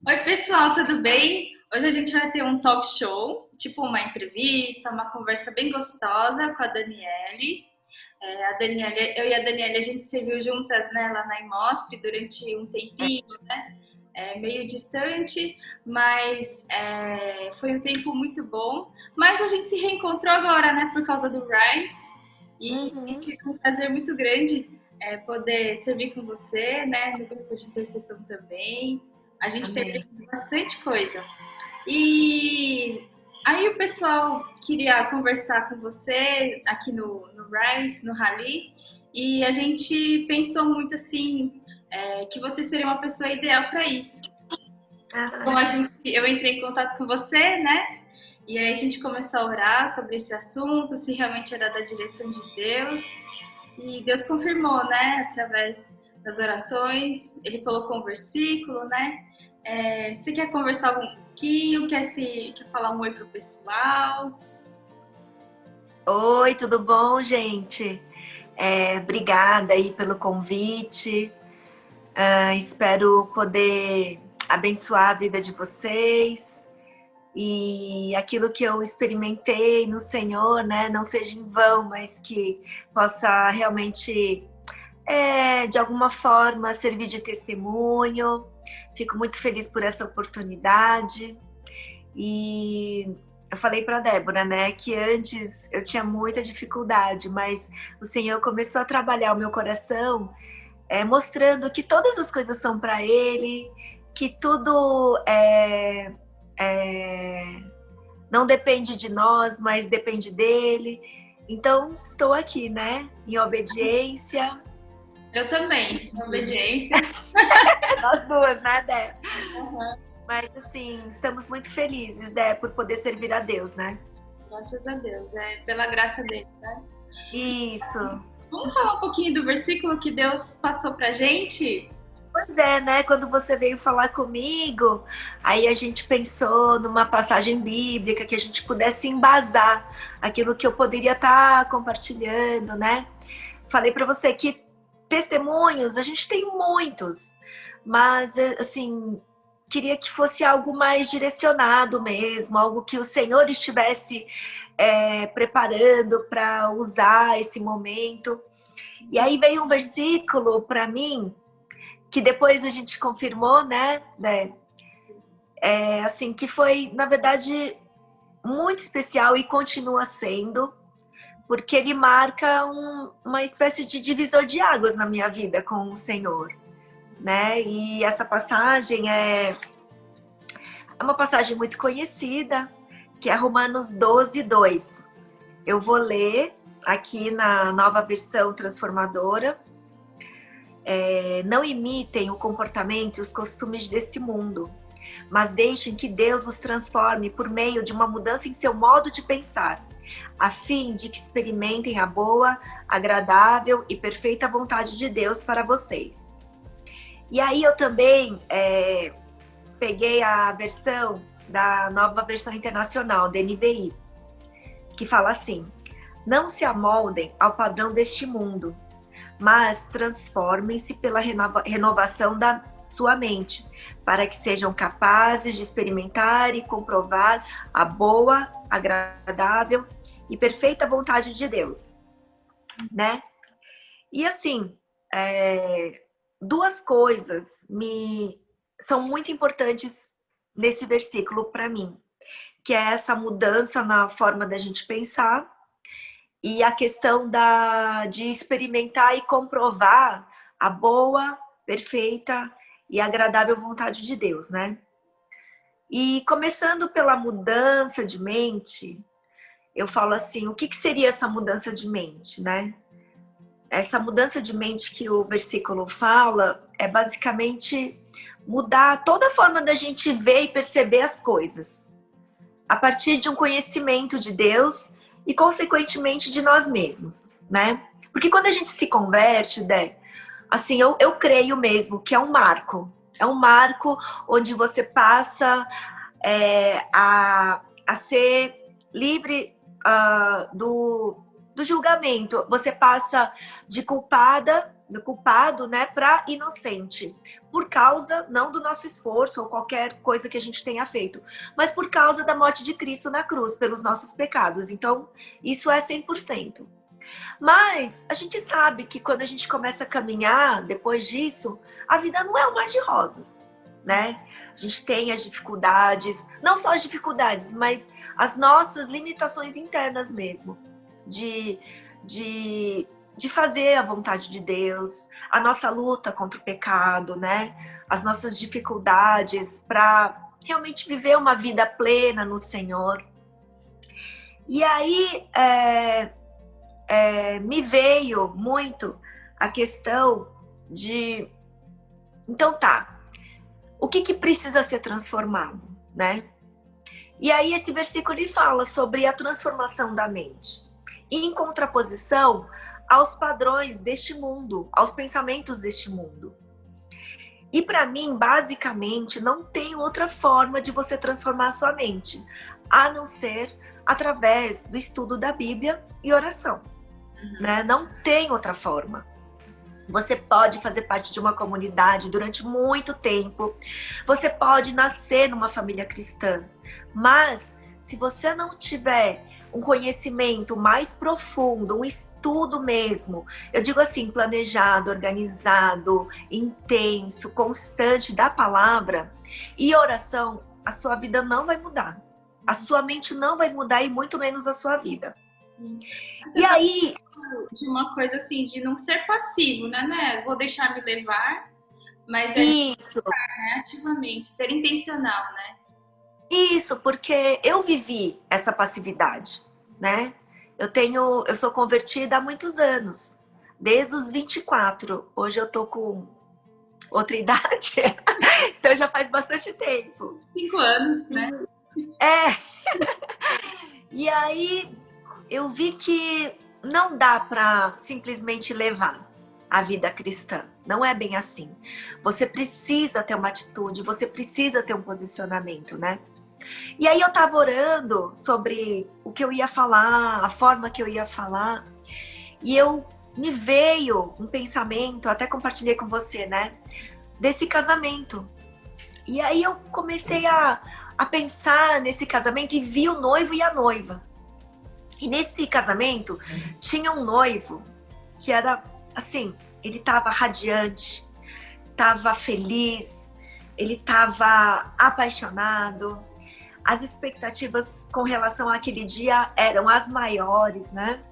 Oi, pessoal, tudo bem? Hoje a gente vai ter um talk show, tipo uma entrevista, uma conversa bem gostosa com a Daniele. A Daniele, eu e a Daniele, a gente se viu juntas, né, lá na IMOSP durante um tempinho, né? Meio distante, mas foi um tempo muito bom. Mas a gente se reencontrou agora, né, por causa do Rise. E Uhum. foi um prazer muito grande poder servir com você, né, no grupo de intercessão também. A gente teve Amém. bastante coisa. E aí o pessoal queria conversar com você aqui no Rise, no Rally, e a gente pensou muito assim, que você seria uma pessoa ideal para isso. Então Ah, eu entrei em contato com você, né? E aí a gente começou a orar sobre esse assunto, se realmente era da direção de Deus. E Deus confirmou, né? Através das orações, Ele colocou um versículo, né? Você quer conversar algum pouquinho? Quer falar um oi pro pessoal? oi, tudo bom, gente? Obrigada aí pelo convite. Espero poder abençoar a vida de vocês e aquilo que eu experimentei no Senhor, né, não seja em vão, mas que possa realmente, de alguma forma, servir de testemunho. Fico muito feliz por essa oportunidade. E eu falei para a Débora, né, que antes eu tinha muita dificuldade, mas o Senhor começou a trabalhar o meu coração, mostrando que todas as coisas são para Ele, que tudo é, não depende de nós, mas depende dele. Então estou aqui, né, em obediência. Eu também, em obediência. Nós duas, né, Dé? Mas assim, estamos muito felizes, Dé, por poder servir a Deus, né? Graças a Deus, pela graça dele, né? Isso. Vamos falar um pouquinho do versículo que Deus passou pra gente? Pois é, né? Quando você veio falar comigo, aí a gente pensou numa passagem bíblica que a gente pudesse embasar aquilo que eu poderia estar compartilhando, né? Falei para você que testemunhos a gente tem muitos, mas assim, queria que fosse algo mais direcionado mesmo, algo que o Senhor estivesse preparando para usar esse momento. E aí veio um versículo para mim que depois a gente confirmou, né, assim, que foi, na verdade, muito especial e continua sendo, porque ele marca uma espécie de divisor de águas na minha vida com o Senhor, né? E essa passagem é uma passagem muito conhecida, que é Romanos 12:2. Eu vou ler aqui na nova versão transformadora. Não imitem o comportamento e os costumes desse mundo, mas deixem que Deus os transforme por meio de uma mudança em seu modo de pensar, a fim de que experimentem a boa, agradável e perfeita vontade de Deus para vocês. E aí eu também peguei a versão da nova versão internacional, da NVI, que fala assim: não se amoldem ao padrão deste mundo, mas transformem-se pela renovação da sua mente, para que sejam capazes de experimentar e comprovar a boa, agradável e perfeita vontade de Deus, né? E assim, duas coisas são muito importantes nesse versículo para mim, que é essa mudança na forma da gente pensar e a questão de experimentar e comprovar a boa, perfeita e agradável vontade de Deus, né? E começando pela mudança de mente, eu falo assim, o que seria essa mudança de mente, né? Essa mudança de mente que o versículo fala é basicamente mudar toda a forma da gente ver e perceber as coisas, a partir de um conhecimento de Deus e, consequentemente, de nós mesmos, né? Porque quando a gente se converte, Dé, assim, eu creio mesmo que é um marco onde você passa a ser livre do julgamento. Você passa de culpada do culpado, né, para inocente, por causa não do nosso esforço ou qualquer coisa que a gente tenha feito, mas por causa da morte de Cristo na cruz, pelos nossos pecados. Então, isso é 100%. Mas a gente sabe que quando a gente começa a caminhar depois disso, a vida não é um mar de rosas, né? A gente tem as dificuldades, não só as dificuldades, mas as nossas limitações internas mesmo, de fazer a vontade de Deus, a nossa luta contra o pecado, né? As nossas dificuldades para realmente viver uma vida plena no Senhor. E aí me veio muito a questão de, então tá, o que precisa ser transformado, né? E aí esse versículo ele fala sobre a transformação da mente, em contraposição aos padrões deste mundo, aos pensamentos deste mundo. E para mim, basicamente, não tem outra forma de você transformar a sua mente, a não ser através do estudo da Bíblia e oração. Né? Não tem outra forma. Você pode fazer parte de uma comunidade durante muito tempo, você pode nascer numa família cristã, mas se você não tiver um conhecimento mais profundo, um estudo mesmo, eu digo assim, planejado, organizado, intenso, constante da palavra e oração, a sua vida não vai mudar. A sua mente não vai mudar e muito menos a sua vida. E aí, de uma coisa assim, de não ser passivo, né? Vou deixar me levar, mas isso, né? Ativamente, ser intencional, né? Isso, porque eu vivi essa passividade, né? Eu sou convertida há muitos anos, desde os 24. Hoje eu tô com outra idade, então já faz bastante tempo. 5 anos, né? E aí eu vi que não dá para simplesmente levar a vida cristã. Não é bem assim. Você precisa ter uma atitude, você precisa ter um posicionamento, né? E aí eu tava orando sobre o que eu ia falar, a forma que eu ia falar, e me veio um pensamento, até compartilhei com você, né? Desse casamento. E aí eu comecei a pensar nesse casamento e vi o noivo e a noiva. E nesse casamento tinha um noivo que era assim, ele tava radiante, tava feliz, ele tava apaixonado. As expectativas com relação àquele dia eram as maiores, né?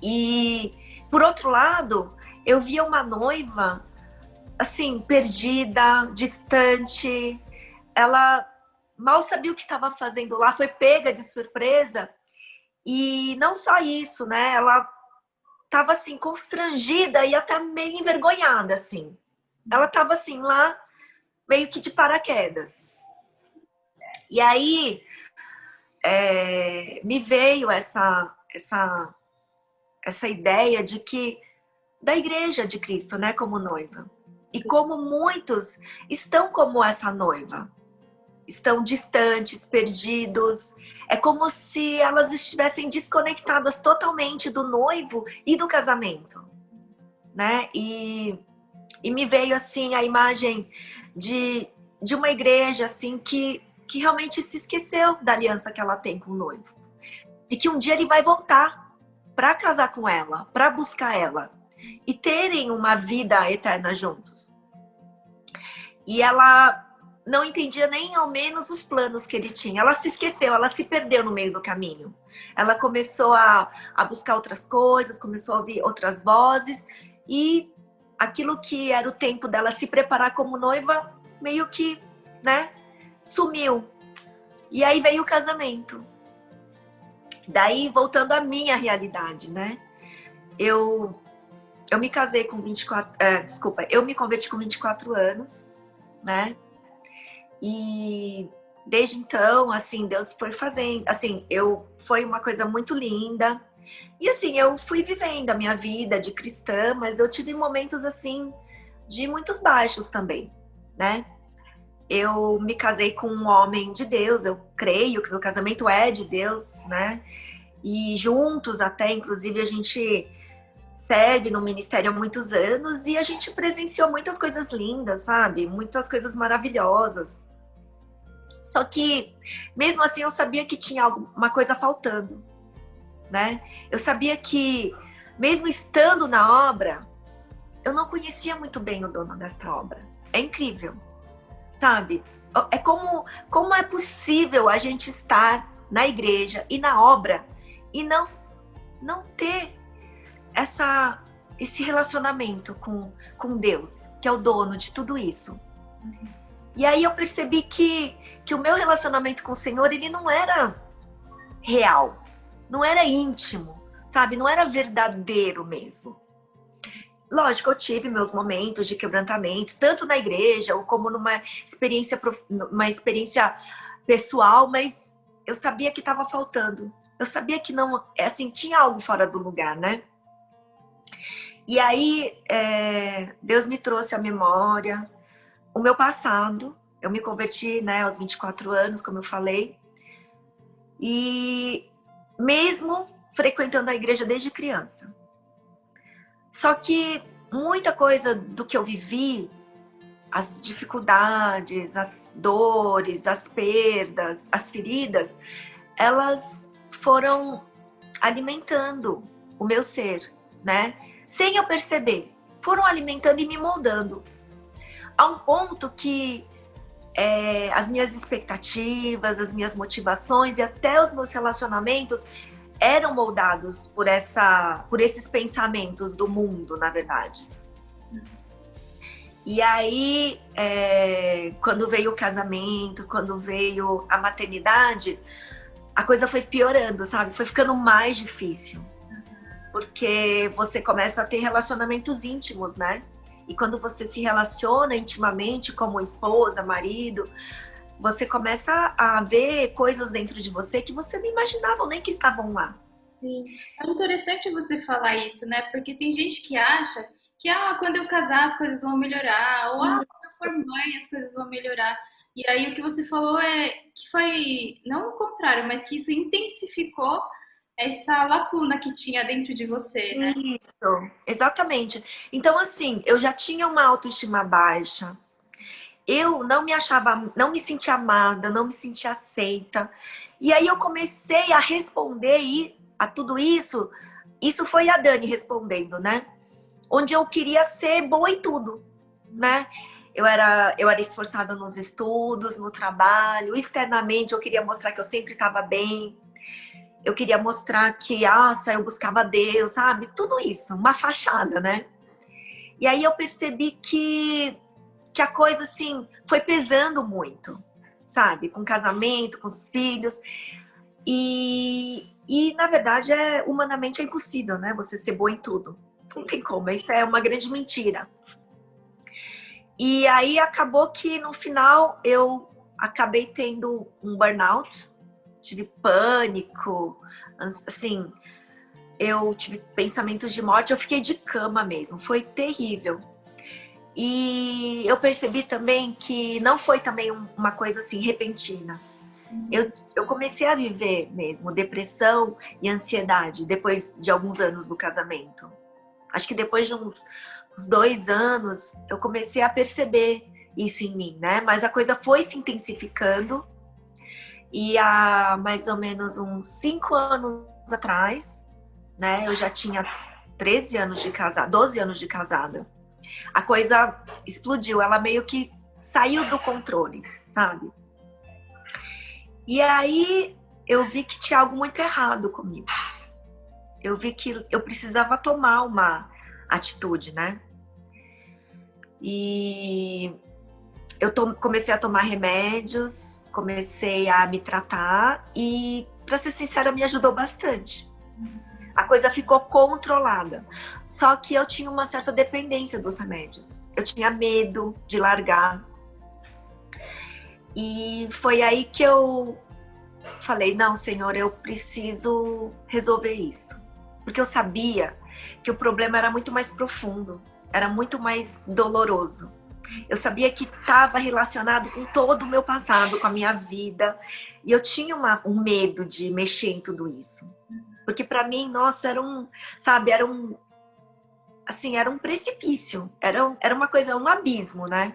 E, por outro lado, eu via uma noiva, assim, perdida, distante. Ela mal sabia o que estava fazendo lá, foi pega de surpresa. E não só isso, né? Ela estava, assim, constrangida e até meio envergonhada, assim. Ela estava, assim, lá, meio que de paraquedas. E aí, me veio essa ideia de que, da igreja de Cristo, né, como noiva. E como muitos estão como essa noiva. Estão distantes, perdidos. É como se elas estivessem desconectadas totalmente do noivo e do casamento, né? E me veio, assim, a imagem de uma igreja, assim, que realmente se esqueceu da aliança que ela tem com o noivo. E que um dia ele vai voltar para casar com ela, para buscar ela. E terem uma vida eterna juntos. E ela não entendia nem ao menos os planos que ele tinha. Ela se esqueceu, ela se perdeu no meio do caminho. Ela começou a buscar outras coisas, começou a ouvir outras vozes. E aquilo que era o tempo dela se preparar como noiva, meio que, né, sumiu. E aí veio o casamento. Daí, voltando à minha realidade, né? Eu me casei com 24... eu me converti com 24 anos, né? E desde então, assim, Deus foi fazendo... Assim, foi uma coisa muito linda. E assim, eu fui vivendo a minha vida de cristã, mas eu tive momentos, assim, de muitos baixos também, né? Eu me casei com um homem de Deus, eu creio que meu casamento é de Deus, né? E juntos até, inclusive, a gente serve no ministério há muitos anos e a gente presenciou muitas coisas lindas, sabe? Muitas coisas maravilhosas. Só que, mesmo assim, eu sabia que tinha uma coisa faltando, né? Eu sabia que, mesmo estando na obra, eu não conhecia muito bem o dono desta obra. É incrível, sabe? É como é possível a gente estar na igreja e na obra e não ter esse relacionamento com Deus, que é o dono de tudo isso. E aí eu percebi que o meu relacionamento com o Senhor, ele não era real, não era íntimo, sabe? Não era verdadeiro mesmo. Lógico, eu tive meus momentos de quebrantamento, tanto na igreja como numa experiência pessoal, mas eu sabia que estava faltando. Eu sabia que não, assim, tinha algo fora do lugar, né? E aí, Deus me trouxe à memória o meu passado. Eu me converti, né, aos 24 anos, como eu falei. E mesmo frequentando a igreja desde criança. Só que muita coisa do que eu vivi, as dificuldades, as dores, as perdas, as feridas, elas foram alimentando o meu ser, né? Sem eu perceber, foram alimentando e me moldando. A um ponto que as minhas expectativas, as minhas motivações e até os meus relacionamentos eram moldados por esses pensamentos do mundo, na verdade. E aí, quando veio o casamento, quando veio a maternidade, a coisa foi piorando, sabe? Foi ficando mais difícil. Porque você começa a ter relacionamentos íntimos, né? E quando você se relaciona intimamente como esposa, marido, você começa a ver coisas dentro de você que você não imaginava nem que estavam lá. Sim. É interessante você falar isso, né? Porque tem gente que acha que quando eu casar as coisas vão melhorar, ou quando eu for mãe as coisas vão melhorar. E aí o que você falou é que foi, não o contrário, mas que isso intensificou essa lacuna que tinha dentro de você, né? Isso, exatamente. Então, assim, eu já tinha uma autoestima baixa. Eu não me achava, não me sentia amada, não me sentia aceita. E aí eu comecei a responder a tudo isso. Isso foi a Dani respondendo, né? Onde eu queria ser boa em tudo, né? Eu era esforçada nos estudos, no trabalho, externamente eu queria mostrar que eu sempre estava bem. Eu queria mostrar que, eu buscava Deus, sabe? Tudo isso, uma fachada, né? E aí eu percebi que a coisa, assim, foi pesando muito, sabe? Com o casamento, com os filhos. E na verdade, humanamente é impossível, né? Você ser boa em tudo. Não tem como, isso é uma grande mentira. E aí acabou que, no final, eu acabei tendo um burnout. Tive pânico, assim, eu tive pensamentos de morte, eu fiquei de cama mesmo, foi terrível. E eu percebi também que não foi também uma coisa assim repentina. Eu comecei a viver mesmo depressão e ansiedade depois de alguns anos do casamento. Acho que depois de uns 2 anos eu comecei a perceber isso em mim, né? Mas a coisa foi se intensificando. E há mais ou menos uns 5 anos atrás, né? Eu já tinha 13 anos de casada, 12 anos de casada. A coisa explodiu, ela meio que saiu do controle, sabe? E aí eu vi que tinha algo muito errado comigo. Eu vi que eu precisava tomar uma atitude, né? E eu comecei a tomar remédios, comecei a me tratar e, para ser sincera, me ajudou bastante. A coisa ficou controlada. Só que eu tinha uma certa dependência dos remédios. Eu tinha medo de largar. E foi aí que eu falei, não, Senhor, eu preciso resolver isso. Porque eu sabia que o problema era muito mais profundo, era muito mais doloroso. Eu sabia que estava relacionado com todo o meu passado, com a minha vida. E eu tinha um medo de mexer em tudo isso. Porque para mim, nossa, era assim, era um precipício, era uma coisa, um abismo, né?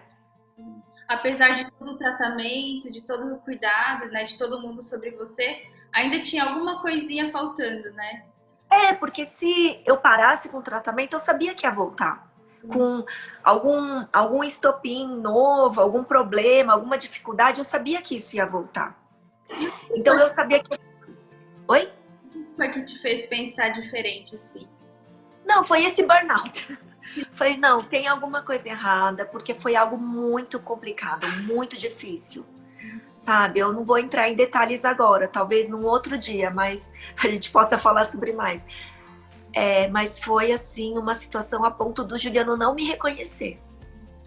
Apesar de todo o tratamento, de todo o cuidado, né, de todo mundo sobre você, ainda tinha alguma coisinha faltando, né? Porque se eu parasse com o tratamento, eu sabia que ia voltar. Com algum estopim novo, algum problema, alguma dificuldade, eu sabia que isso ia voltar. Então eu sabia que... Oi? O que foi que te fez pensar diferente, assim? Não, foi esse burnout. Falei, não, tem alguma coisa errada, porque foi algo muito complicado, muito difícil. Sabe, eu não vou entrar em detalhes agora, talvez num outro dia, mas a gente possa falar sobre mais. Mas foi, assim, uma situação a ponto do Juliano não me reconhecer,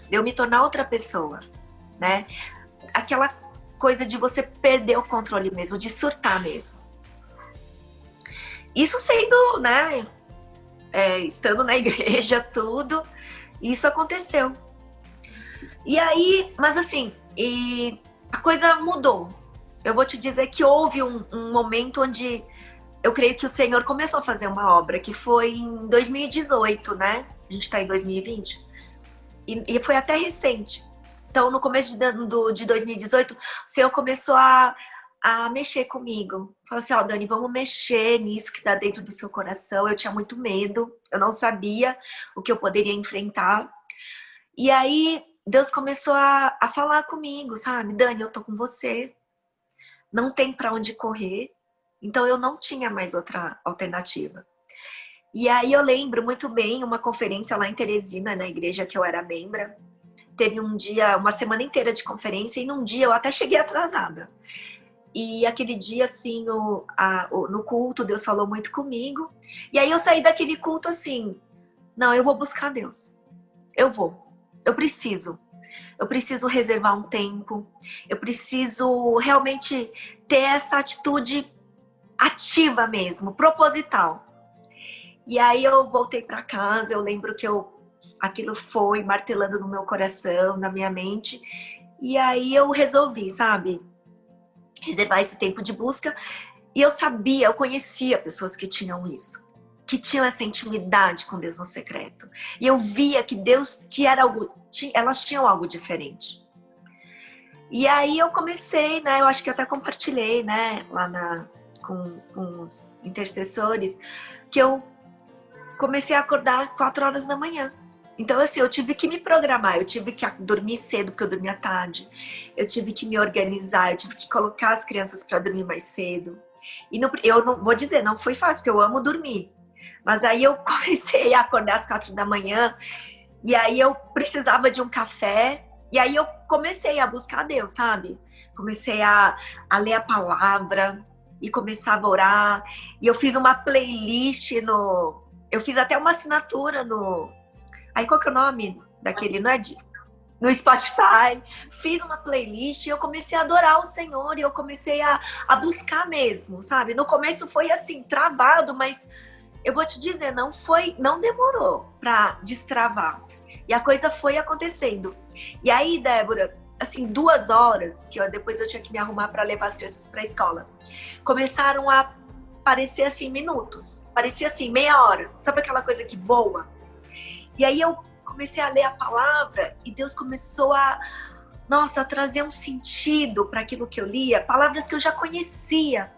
de eu me tornar outra pessoa, né? Aquela coisa de você perder o controle mesmo, de surtar mesmo. Isso sendo, né, estando na igreja, tudo, isso aconteceu. E aí, mas assim, a coisa mudou. Eu vou te dizer que houve um momento onde eu creio que o Senhor começou a fazer uma obra, que foi em 2018, né? A gente tá em 2020. E foi até recente. Então, no começo de 2018, o Senhor começou a mexer comigo. Falou assim, Dani, vamos mexer nisso que tá dentro do seu coração. Eu tinha muito medo, eu não sabia o que eu poderia enfrentar. E aí, Deus começou a falar comigo, sabe? Dani, eu tô com você. Não tem pra onde correr. Então, eu não tinha mais outra alternativa. E aí, eu lembro muito bem uma conferência lá em Teresina, na igreja que eu era membra. Teve um dia, uma semana inteira de conferência, e num dia eu até cheguei atrasada. E aquele dia, assim, no culto, Deus falou muito comigo. E aí eu saí daquele culto assim, não, eu vou buscar Deus. Eu preciso reservar um tempo. Eu preciso realmente ter essa atitude ativa mesmo, proposital. E aí eu voltei para casa, eu lembro que aquilo foi martelando no meu coração, na minha mente. E aí eu resolvi, sabe, reservar esse tempo de busca. E eu conhecia pessoas que tinham isso, que tinham essa intimidade com Deus no secreto. E eu via que elas tinham algo diferente. E aí eu comecei, né, eu acho que eu até compartilhei, né, lá com os intercessores, que eu comecei a acordar 4 horas da manhã. Então, assim, eu tive que me programar, eu tive que dormir cedo, porque eu dormia tarde. Eu tive que me organizar, eu tive que colocar as crianças para dormir mais cedo. E eu não vou dizer, não foi fácil, porque eu amo dormir. Mas aí eu comecei a acordar às 4 da manhã, e aí eu precisava de um café, e aí eu comecei a buscar Deus, sabe? Comecei a ler a palavra, e começava a orar. E eu fiz uma playlist eu fiz até uma assinatura Aí qual que é o nome daquele? Não é no Spotify. Fiz uma playlist e eu comecei a adorar o Senhor. E eu comecei a buscar mesmo, sabe? No começo foi assim, travado, mas eu vou te dizer, não demorou pra destravar. E a coisa foi acontecendo. E aí, Débora, assim, 2 horas, que depois eu tinha que me arrumar pra levar as crianças pra escola, começaram a parecer assim, minutos. Parecia assim, meia hora. Sabe aquela coisa que voa? E aí eu comecei a ler a palavra e Deus começou a trazer um sentido para aquilo que eu lia, palavras que eu já conhecia.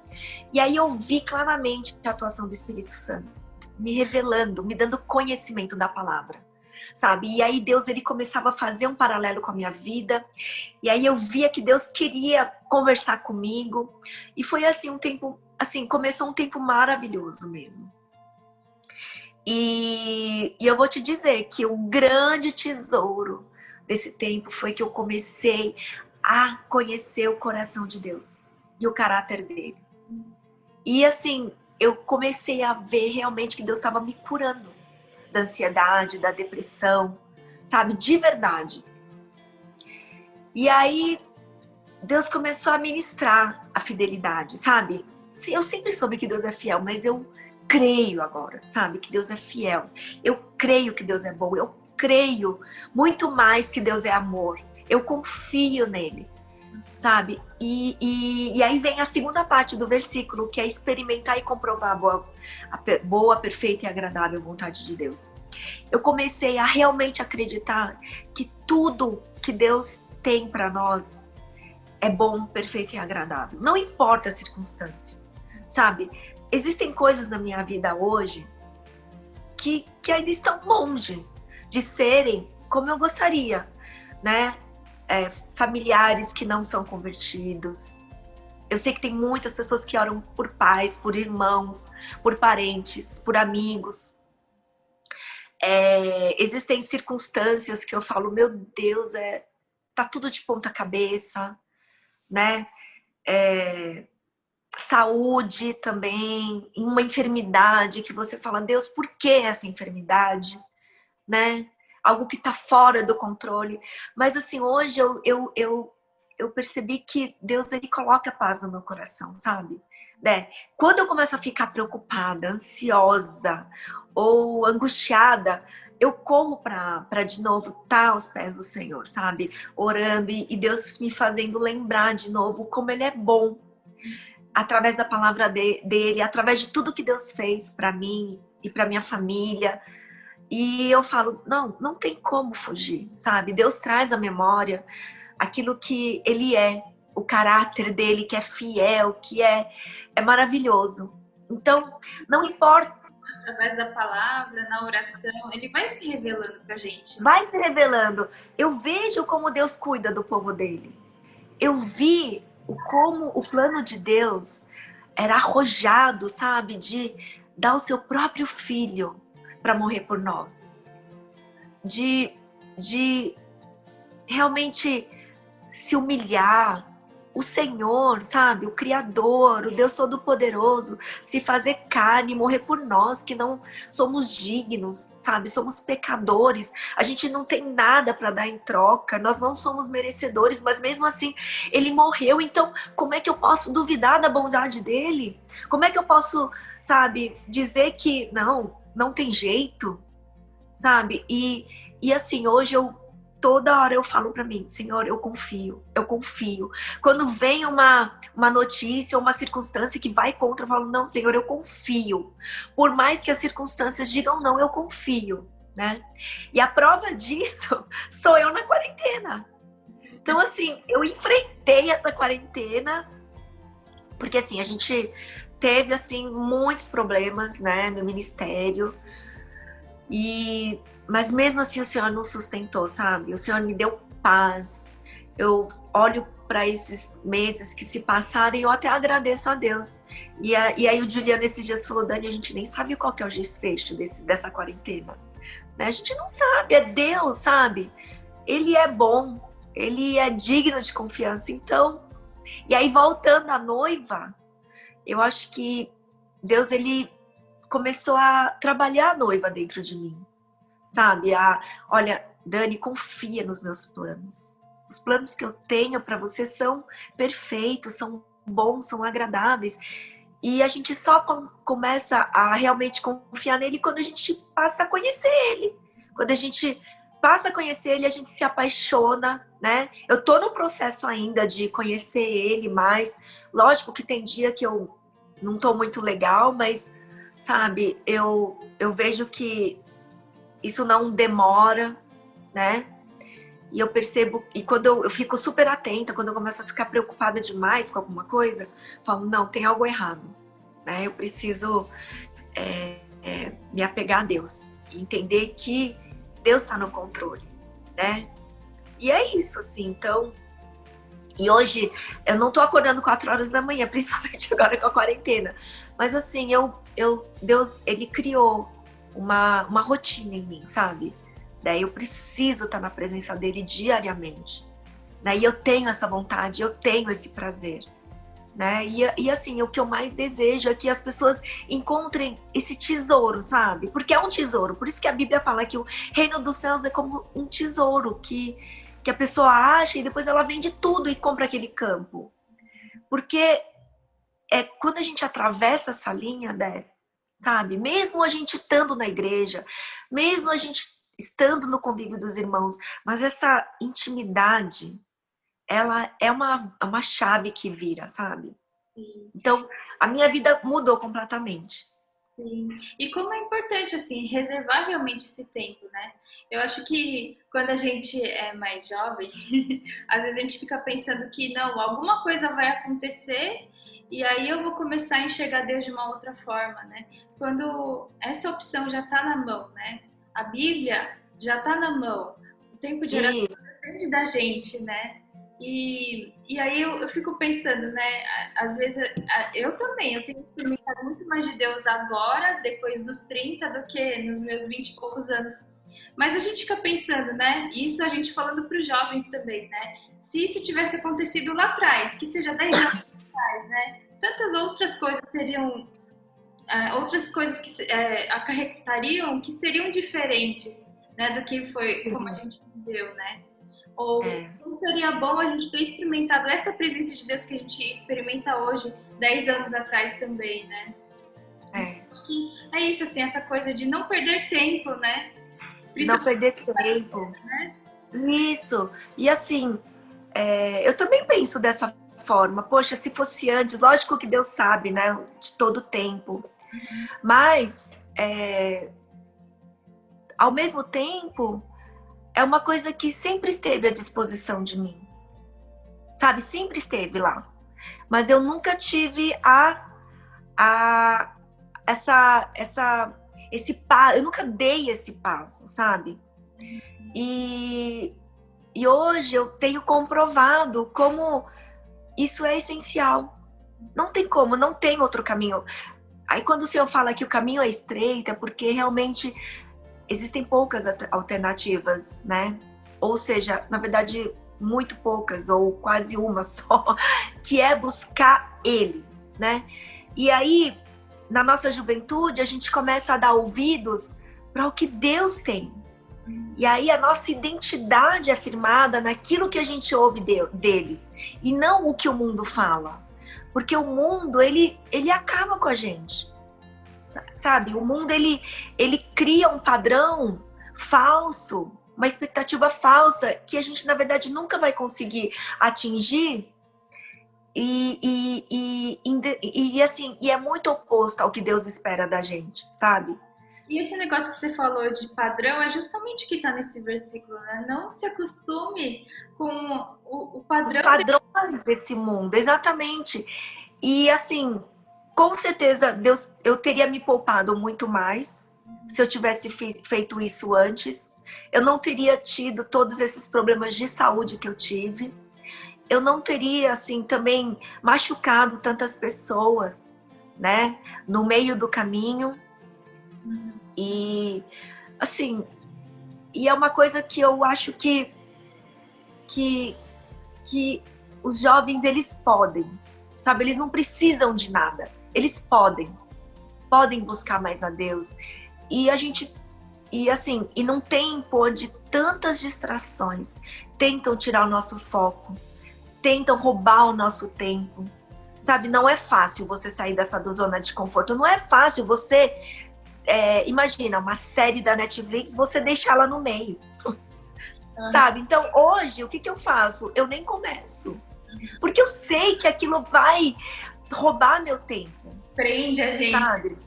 E aí eu vi claramente a atuação do Espírito Santo, me revelando, me dando conhecimento da palavra, sabe? E aí Deus, ele começava a fazer um paralelo com a minha vida. E aí eu via que Deus queria conversar comigo. E foi assim começou um tempo maravilhoso mesmo. E eu vou te dizer que o grande tesouro desse tempo foi que eu comecei a conhecer o coração de Deus e o caráter dele. E assim, eu comecei a ver realmente que Deus estava me curando da ansiedade, da depressão, sabe? De verdade. E aí, Deus começou a ministrar a fidelidade, sabe? Eu sempre soube que Deus é fiel, mas eu creio agora, sabe? Que Deus é fiel. Eu creio que Deus é bom. Eu creio muito mais que Deus é amor. Eu confio nele, sabe? E aí vem a segunda parte do versículo, que é experimentar e comprovar a boa, perfeita e agradável vontade de Deus. eu comecei a realmente acreditar que tudo que Deus tem para nós é bom, perfeito e agradável. Não importa a circunstância, sabe? Existem coisas na minha vida hoje que ainda estão longe de serem como eu gostaria, né? Familiares que não são convertidos. Eu sei que tem muitas pessoas que oram por pais, por irmãos, por parentes, por amigos. Existem circunstâncias que eu falo, meu Deus, tá tudo de ponta cabeça, né? Saúde também, uma enfermidade que você fala, Deus, por que essa enfermidade, né? Algo que tá fora do controle. Mas assim, hoje eu percebi que Deus, ele coloca paz no meu coração, sabe? Né? Quando eu começo a ficar preocupada, ansiosa ou angustiada, eu corro para de novo estar aos pés do Senhor, sabe? Orando e Deus me fazendo lembrar de novo como Ele é bom. Através da palavra dele, através de tudo que Deus fez para mim e para minha família. E eu falo, não tem como fugir, sabe? Deus traz à memória aquilo que Ele é, o caráter dele, que é fiel, que é maravilhoso. Então, não importa. Através da palavra, na oração, ele vai se revelando pra gente. Vai se revelando. Eu vejo como Deus cuida do povo dele. Eu vi como o plano de Deus era arrojado, sabe? De dar o seu próprio filho para morrer por nós. De realmente se humilhar. O Senhor, sabe? O Criador, o Deus Todo-Poderoso, se fazer carne, morrer por nós, que não somos dignos, sabe? Somos pecadores, a gente não tem nada para dar em troca, nós não somos merecedores, mas mesmo assim, Ele morreu. Então, como é que eu posso duvidar da bondade dEle? Como é que eu posso, sabe, dizer que não tem jeito, sabe? E assim, hoje toda hora eu falo para mim, Senhor, eu confio. Quando vem uma notícia, uma circunstância que vai contra, eu falo, não, Senhor, eu confio. Por mais que as circunstâncias digam não, eu confio, né? E a prova disso sou eu na quarentena. Então, assim, eu enfrentei essa quarentena, porque assim, a gente teve, assim, muitos problemas, né, no ministério. Mas mesmo assim o Senhor nos sustentou, sabe? O Senhor me deu paz. Eu olho para esses meses que se passaram e eu até agradeço a Deus. E aí o Juliano esses dias falou, Dani, a gente nem sabe qual que é o desfecho dessa quarentena. Né? A gente não sabe, é Deus, sabe? Ele é bom, Ele é digno de confiança. Então, e aí voltando à noiva, eu acho que Deus, Ele começou a trabalhar a noiva dentro de mim, sabe? Olha, Dani, confia nos meus planos. Os planos que eu tenho para você são perfeitos, são bons, são agradáveis. E a gente só começa a realmente confiar nele quando a gente passa a conhecer ele. Quando a gente passa a conhecer ele, a gente se apaixona, né? Eu tô no processo ainda de conhecer ele mais. Lógico que tem dia que eu não tô muito legal, mas sabe, eu vejo que isso não demora, né? E eu percebo, e quando eu fico super atenta, quando eu começo a ficar preocupada demais com alguma coisa, falo, não, tem algo errado, né? Eu preciso me apegar a Deus, e entender que Deus está no controle, né? E é isso, assim, então. E hoje, eu não tô acordando 4 horas da manhã, principalmente agora com a quarentena. Mas assim, Deus, Ele criou uma rotina em mim, sabe? Daí eu preciso estar na presença dEle diariamente. Daí eu tenho essa vontade, eu tenho esse prazer. Né? E assim, o que eu mais desejo é que as pessoas encontrem esse tesouro, sabe? Porque é um tesouro. Por isso que a Bíblia fala que o reino dos céus é como um tesouro que a pessoa acha e depois ela vende tudo e compra aquele campo. Porque quando a gente atravessa essa linha, né, sabe? Mesmo a gente estando na igreja, mesmo a gente estando no convívio dos irmãos, mas essa intimidade, ela é uma chave que vira, sabe? Então, a minha vida mudou completamente. Sim. E como é importante, assim, reservar realmente esse tempo, né? Eu acho que quando a gente é mais jovem, às vezes a gente fica pensando que não, alguma coisa vai acontecer e aí eu vou começar a enxergar Deus de uma outra forma, né? Quando essa opção já está na mão, né? A Bíblia já está na mão. O tempo de oração E depende da gente, né? E aí eu fico pensando, né? Às vezes eu também, eu tenho experimentado muito mais de Deus agora, depois dos 30, do que nos meus 20 e poucos anos. Mas a gente fica pensando, né? Isso a gente falando para os jovens também, né? Se isso tivesse acontecido lá atrás, que seja 10 anos atrás, né? Tantas outras coisas seriam, outras coisas que acarretariam que seriam diferentes, né? Do que foi como a gente viveu, né? Ou é, não seria bom a gente ter experimentado essa presença de Deus que a gente experimenta hoje, 10 anos atrás também, né? é, Acho que é isso, assim, essa coisa de não perder tempo, né? de não Principalmente, perder tempo. né? Isso. E assim, eu também penso dessa forma. Poxa, se fosse antes, lógico que Deus sabe, né? De todo o tempo. Mas, ao mesmo tempo, é uma coisa que sempre esteve à disposição de mim. Sabe? Sempre esteve lá. Mas eu nunca tive a esse passo, eu nunca dei esse passo, sabe? E, e hoje eu tenho comprovado como isso é essencial. Não tem como, não tem outro caminho. Aí quando o senhor fala que o caminho é estreito, é porque realmente existem poucas alternativas, né? Ou seja, na verdade, muito poucas, ou quase uma só, que é buscar ele, né? E aí, na nossa juventude, a gente começa a dar ouvidos para o que Deus tem. E aí a nossa identidade é firmada naquilo que a gente ouve dele, e não o que o mundo fala. Porque o mundo, ele acaba com a gente. Sabe? O mundo, ele cria um padrão falso, uma expectativa falsa que a gente, na verdade, nunca vai conseguir atingir. Assim, e é muito oposto ao que Deus espera da gente, sabe? E esse negócio que você falou de padrão é justamente o que está nesse versículo, né? Não se acostume com o Os padrão. padrões desse mundo, exatamente. E assim, com certeza Deus, eu teria me poupado muito mais se eu tivesse feito isso antes. Eu não teria tido todos esses problemas de saúde que eu tive. Eu não teria assim também machucado tantas pessoas, né, no meio do caminho. E assim, e é uma coisa que eu acho que que os jovens, eles podem, sabe? Eles não precisam de nada. Eles podem buscar mais a Deus. E a gente, e assim, e num tempo onde tantas distrações tentam tirar o nosso foco, tentam roubar o nosso tempo, sabe? Não é fácil você sair dessa zona de conforto. Não é fácil você, imagina, uma série da Netflix, você deixá-la no meio. Sabe? Então, hoje, o que eu faço? Eu nem começo. Porque eu sei que aquilo vai roubar meu tempo. Prende a gente. Sabe?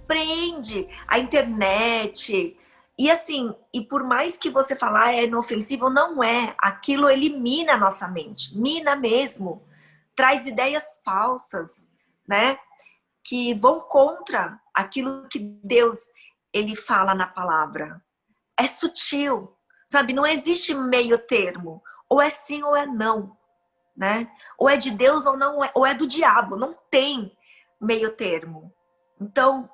Prende a internet. E assim, e por mais que você falar é inofensivo, não é. Aquilo elimina a nossa mente. Mina mesmo. Traz ideias falsas, né? Que vão contra aquilo que Deus, ele fala na palavra. É sutil. Sabe, não existe meio termo. Ou é sim ou é não, né? Ou é de Deus ou não é, ou é do diabo. Não tem meio termo. Então,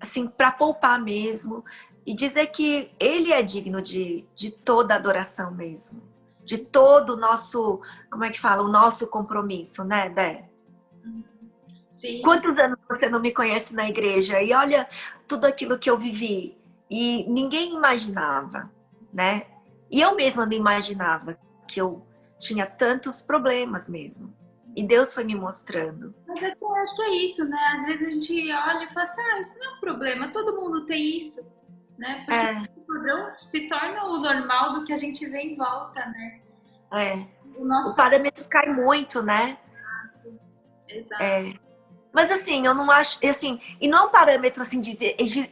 assim, para poupar mesmo e dizer que ele é digno de toda adoração mesmo. De todo o nosso, como é que fala? O nosso compromisso, né, Dé? Sim. Quantos anos você não me conhece na igreja? E olha tudo aquilo que eu vivi. E ninguém imaginava, né? E eu mesma não imaginava que eu tinha tantos problemas mesmo. E Deus foi me mostrando. Mas eu acho que é isso, né? Às vezes a gente olha e fala assim, isso não é um problema, todo mundo tem isso, né? Porque o padrão se torna o normal do que a gente vê em volta, né? O parâmetro cai muito, né? Exato. Mas assim, eu não acho, assim, e não é um parâmetro assim de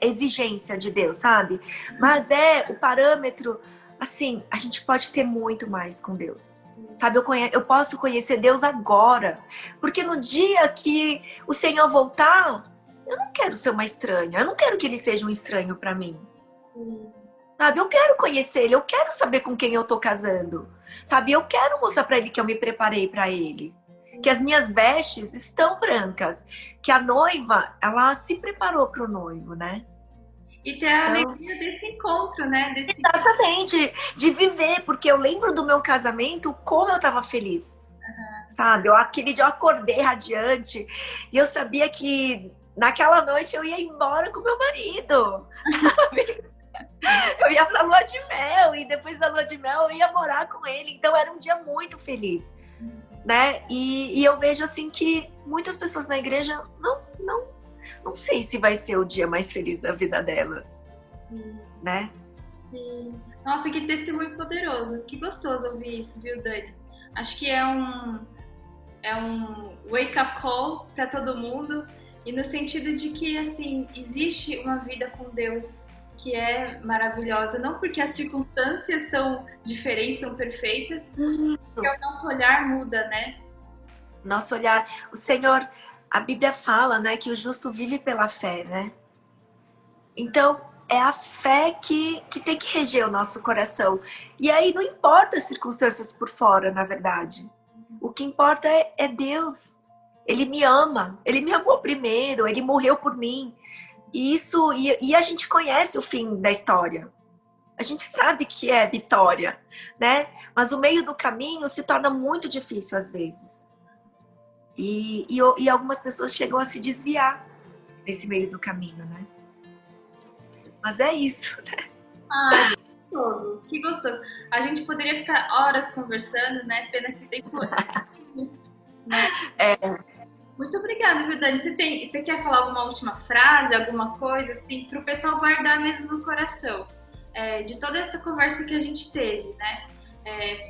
exigência de Deus, sabe? Mas é o parâmetro, assim, a gente pode ter muito mais com Deus. Sabe, eu posso conhecer Deus agora, porque no dia que o Senhor voltar, eu não quero ser uma estranha, eu não quero que ele seja um estranho para mim. Sabe, eu quero conhecer ele, eu quero saber com quem eu tô casando. Sabe, eu quero mostrar para ele que eu me preparei para ele. Que as minhas vestes estão brancas, que a noiva, ela se preparou para o noivo, né? E ter a Então, alegria desse encontro, né? exatamente, de viver, porque eu lembro do meu casamento, como eu estava feliz, sabe? Aquele dia eu acordei radiante e eu sabia que naquela noite eu ia embora com meu marido, sabe? Eu ia pra lua de mel e depois da lua de mel eu ia morar com ele, então era um dia muito feliz. Né? E eu vejo assim que muitas pessoas na igreja não sei se vai ser o dia mais feliz da vida delas, né? Sim. Nossa, que testemunho poderoso. Que gostoso ouvir isso, viu, Dani? Acho que é um wake-up call para todo mundo, e no sentido de que, assim, existe uma vida com Deus que é maravilhosa, não porque as circunstâncias são diferentes, são perfeitas, porque o nosso olhar muda, né? Nosso olhar, o Senhor, a Bíblia fala, né, que o justo vive pela fé, né? Então, é a fé que tem que reger o nosso coração. E aí não importa as circunstâncias por fora, na verdade. O que importa é Deus. Ele me ama, ele me amou primeiro, ele morreu por mim. E a gente conhece o fim da história. A gente sabe que é vitória, né? Mas o meio do caminho se torna muito difícil às vezes. E algumas pessoas chegam a se desviar desse meio do caminho, né? Mas é isso, né? Ai, que gostoso, que gostoso. A gente poderia ficar horas conversando, né? Pena que o tempo né? Muito obrigada, viu, Dani? Você quer falar alguma última frase, alguma coisa, assim, para o pessoal guardar mesmo no coração, de toda essa conversa que a gente teve, né?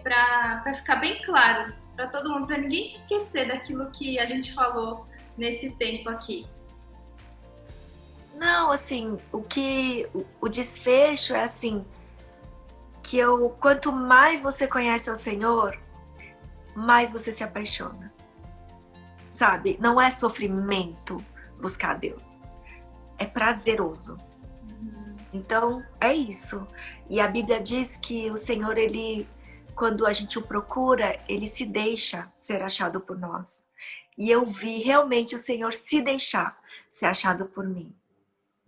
Para ficar bem claro para todo mundo, para ninguém se esquecer daquilo que a gente falou nesse tempo aqui. Não, assim, o desfecho é assim, que quanto mais você conhece o Senhor, mais você se apaixona. Sabe? Não é sofrimento buscar Deus. É prazeroso. Então, é isso. E a Bíblia diz que o Senhor, ele, quando a gente o procura, ele se deixa ser achado por nós. E eu vi realmente o Senhor se deixar ser achado por mim.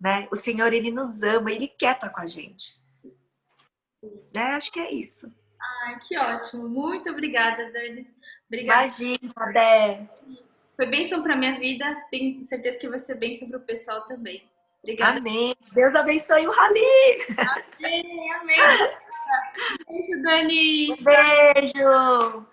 Né? O Senhor, ele nos ama, ele quer estar com a gente. Né? Acho que é isso. Ai, que ótimo. Muito obrigada, Dani. Obrigada. Imagina, Dé. Foi bênção para minha vida. Tenho certeza que vai ser bênção para o pessoal também. Obrigada. Amém. Deus abençoe o Rali. Amém, amém. Beijo, Dani. Beijo.